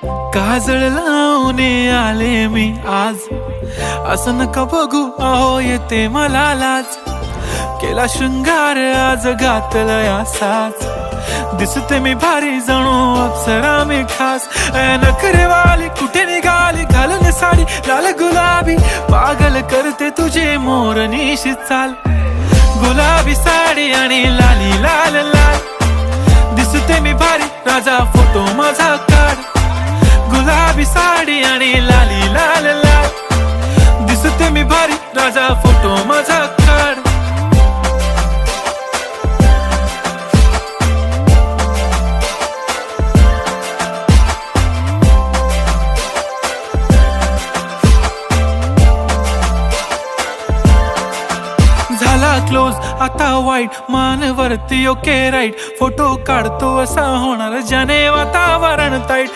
काजळ लावून आले मी आज, असं नका बघू अहो येते मला लाज. केला शृंगार आज घातलाय असाच, दिसते मी भारी जणू अप्सरा मी खास. नखरेवाली कुठे निघाली घालून साडी लाल गुलाबी, पागल करते तुझे मोरनीशी चाल. गुलाबी साडी आणि लाली लाल लाल, दिसते मी भारी राजा फोटो माझा काढ. गुलाबी साडी आणि लाली लाल लाल, दिसते मी भारी राजा फोटो माझा काढ. झाला क्लोज आता वाईट, मान वरती ओके राईट. फोटो काढतो असा होणार ज्याने वातावरण ताईट.